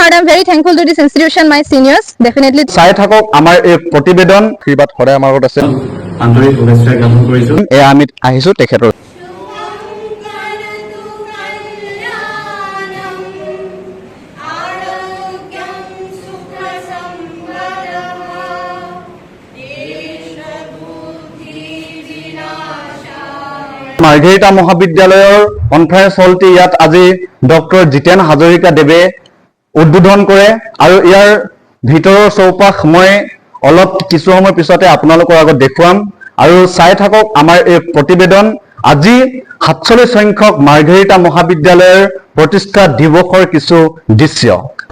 heart, I'm very thankful to this institution, my seniors, definitely. চাই থাকক আমাৰ এই প্ৰতিবেদন আশীৰ্বাদ সদায় আমাৰ লগত আছে আন্তৰিক শুভেচ্ছা জ্ঞাপন কৰিছো এয়া আমি আহিছো তেখেতৰ মাৰ্ঘেৰিটা মহাবিদ্যালয়ৰ কনফাৰেন্স হলটি ইয়াত আজি ডক্টৰ জিতেন হাজৰিকা দেৱে উদ্বোধন কৰে আৰু ইয়াৰ ভিতৰৰ চৌপাশ মই অলপ কিছু সময় পিছতে আপোনালোকৰ আগত দেখুৱাম আৰু চাই থাকক আমাৰ এই প্ৰতিবেদন আজি ৪৭ সংখ্যক মাৰ্ঘেৰিটা মহাবিদ্যালয়ৰ প্ৰতিষ্ঠা দিৱসৰ কিছু দৃশ্য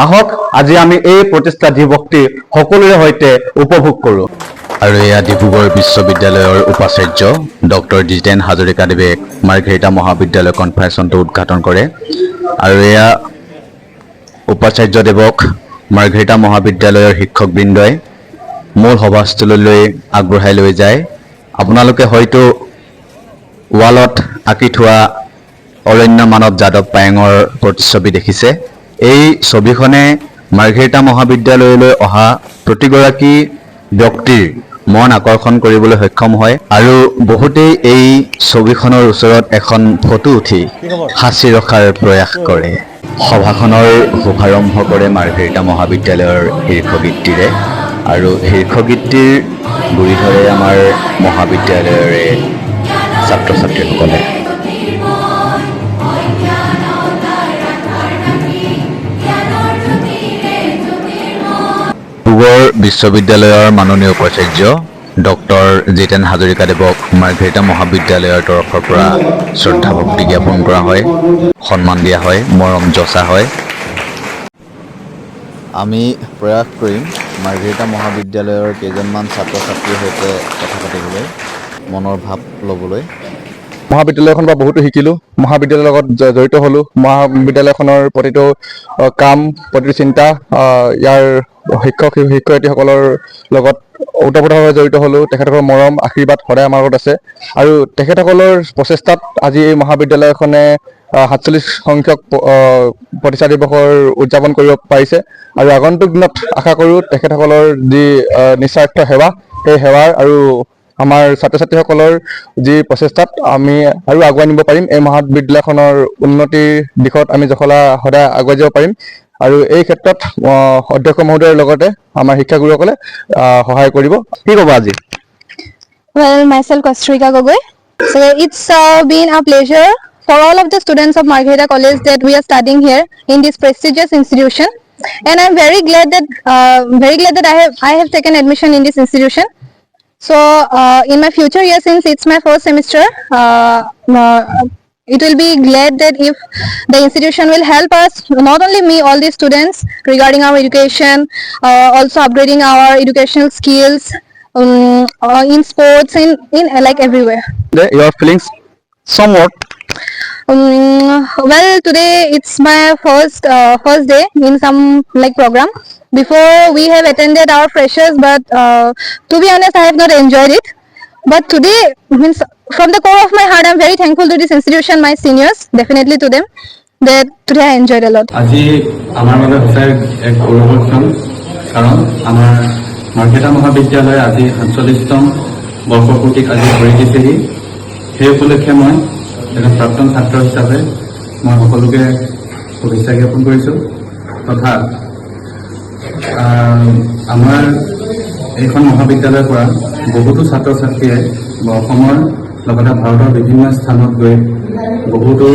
আহক আজি আমি এই প্ৰতিষ্ঠা দিৱসটি সকলোৰে সৈতে উপভোগ কৰোঁ আৰু এয়া ডিব্ৰুগড় বিশ্ববিদ্যালয়ৰ উপাচাৰ্য ডক্টৰ জিতেন হাজৰিকা দেৱে মাৰ্ঘেৰিটা মহাবিদ্যালয় কনফাৰেন্সটো উদ্ঘাটন কৰে আৰু এয়া উপাচাৰ্য দেৱক মাৰ্ঘেৰিটা মহাবিদ্যালয়ৰ শিক্ষকবৃন্দই মূল সভাস্থললৈ আগবঢ়াই লৈ যায় আপোনালোকে হয়তো ৱালত আঁকি থোৱা অৰণ্য মানৱ যাদৱ পায়েঙৰ প্ৰতিচ্ছবি দেখিছে এই ছবিখনে মাৰ্ঘেৰিটা মহাবিদ্যালয়লৈ অহা প্ৰতিগৰাকী ব্যক্তিৰ মন আকৰ্ষণ কৰিবলৈ সক্ষম হয় আৰু বহুতেই এই ছবিখনৰ ওচৰত এখন ফটো উঠি সাঁচি ৰখাৰ প্ৰয়াস কৰে সভাখনৰ শুভাৰম্ভ কৰে মাৰ্ঘেৰিটা মহাবিদ্যালয়ৰ শীৰ্ষগীতটিৰে আৰু শীৰ্ষগীতটিৰ গুৰি ধৰে আমাৰ মহাবিদ্যালয়ৰে ছাত্ৰ ছাত্ৰীসকলে ডিব্ৰুগড় বিশ্ববিদ্যালয়ৰ মাননীয় উপাচাৰ্য ডক্টৰ জিতেন হাজৰিকা দেৱক মাৰ্ঘেৰিটা মহাবিদ্যালয়ৰ তৰফৰ পৰা শ্ৰদ্ধা ভক্তি জ্ঞাপন কৰা হয় সন্মান দিয়া হয় মৰম যচা হয় আমি প্ৰয়াস কৰিম মাৰ্ঘেৰিটা মহাবিদ্যালয়ৰ কেইজনমান ছাত্ৰ ছাত্ৰীৰ সৈতে কথা পাতিবলৈ মনৰ ভাৱ ল'বলৈ মহাবিদ্যালয়খনৰ পৰা বহুতো শিকিলোঁ মহাবিদ্যালয়ৰ লগত জড়িত হ'লোঁ মহাবিদ্যালয়খনৰ প্ৰতিটো কাম প্ৰতিটো চিন্তা ইয়াৰ শিক্ষক শিক্ষয়িত্ৰীসকলৰ লগত ওতঃপ্ৰোতভাৱে জড়িত হ'লোঁ তেখেতসকলৰ মৰম আশীৰ্বাদ সদায় আমাৰ লগত আছে আৰু তেখেতসকলৰ প্ৰচেষ্টাত আজি এই মহাবিদ্যালয়খনে ৪৭ সংখ্যক প্ৰতিষ্ঠা দিৱসৰ উদযাপন কৰিব পাৰিছে আৰু আগন্তুক দিনত আশা কৰোঁ তেখেতসকলৰ যি নিস্বাৰ্থ সেৱা সেই সেৱাৰ আৰু আমাৰ ছাত্ৰ ছাত্ৰীসকলৰ যি প্ৰচেষ্টাত আমি আৰু আগুৱাই নিব পাৰিম এই মহাবিদ্যালয়খনৰ উন্নতিৰ দিশত আমি সদায় আগুৱাই যাব পাৰিম আৰু এই ক্ষেত্ৰত অধ্যক্ষ মহোদয়ৰ লগতে আমাৰ শিক্ষাগুৰুসকলে সহায় কৰিব কি ক'ব আজি Well, myself Kastrika Gogoi. So it's been a pleasure for all of the students of Margherita College that we are studying here in this prestigious institution, and I'm very glad that I have taken admission in this institution. So in my future years, since it's my first semester, it will be glad that if the institution will help us, not only me, all the students, regarding our education, also upgrading our educational skills in sports, in like everywhere. Your feelings somewhat Well, today it's my first day in some like program. Before we have attended our freshers, but to be honest, I have not enjoyed it. But today, means from the core of my heart, I'm very thankful to this institution, my seniors, definitely to them, that today I enjoyed a lot. আজি আমাৰ বাবে সঁচাই এক গৌৰৱৰ ক্ষণ কাৰণ আমাৰ মাৰ্ঘেৰিটা মহাবিদ্যালয়ে আজি ৪৭তম বৰ্ষপূৰ্তিক আজি ভৰি দিছেহি সেই উপলক্ষে মই এজন প্ৰাক্তন ছাত্ৰ হিচাপে মই সকলোকে শুভেচ্ছা জ্ঞাপন কৰিছোঁ তথা আমাৰ এইখন মহাবিদ্যালয়ৰ পৰা বহুতো ছাত্ৰ ছাত্ৰীয়ে অসমৰ লগতে ভাৰতৰ বিভিন্ন স্থানত গৈ বহুতো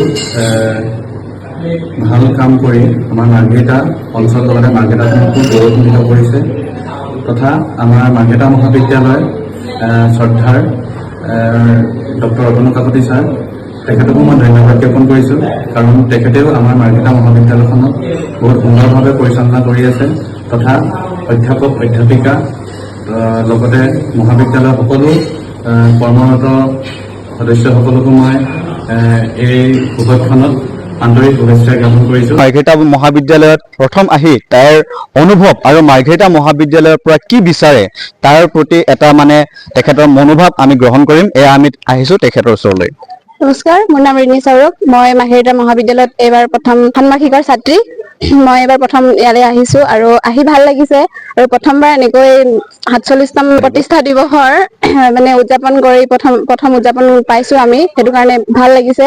ভাল কাম কৰি আমাৰ মাৰ্ঘেৰিটা অঞ্চল লগতে মাৰ্ঘেৰিটাখনকো গৌৰৱান্বিত কৰিছে তথা আমাৰ মাৰ্ঘেৰিটা মহাবিদ্যালয় শ্ৰদ্ধাৰ ডক্টৰ অতনু কাকতি ছাৰ তেখেতকো মই ধন্যবাদ জ্ঞাপন কৰিছোঁ কাৰণ তেখেতেও আমাৰ মাৰ্ঘেৰিটা মহাবিদ্যালয়খনক বহুত সুন্দৰভাৱে পৰিচালনা কৰি আছে তথা অধ্যাপক অধ্যাপিকা লগতে মহাবিদ্যালয়ৰ সকলো কৰ্মৰত সদস্যসকলকো মই এই শুভক্ষণত আন্তৰিক শুভেচ্ছা জ্ঞাপন কৰিছোঁ মাৰ্ঘেৰিটা মহাবিদ্যালয়ত প্ৰথম আহি তাৰ অনুভৱ আৰু মাৰ্ঘেৰিটা মহাবিদ্যালয়ৰ পৰা কি বিচাৰে তাৰ প্ৰতি এটা মানে তেখেতৰ মনোভাৱ আমি গ্ৰহণ কৰিম এয়া আমি আহিছোঁ তেখেতৰ ওচৰলৈ নমস্কাৰ, মোৰ নাম ৰিণী চাউৰক। মই মাহিৰিতা মহাবিদ্যালয়ত এইবাৰ প্ৰথম ষান্মাসিকৰ ছাত্ৰী। মই এইবাৰ প্ৰথম ইয়ালৈ আহিছোঁ আৰু আহি ভাল লাগিছে। আৰু প্ৰথমবাৰ এনেকৈ ৪৭তম প্ৰতিষ্ঠা দিৱসৰ মানে উদযাপন কৰি প্ৰথম উদযাপন পাইছোঁ আমি, সেইটো কাৰণে ভাল লাগিছে।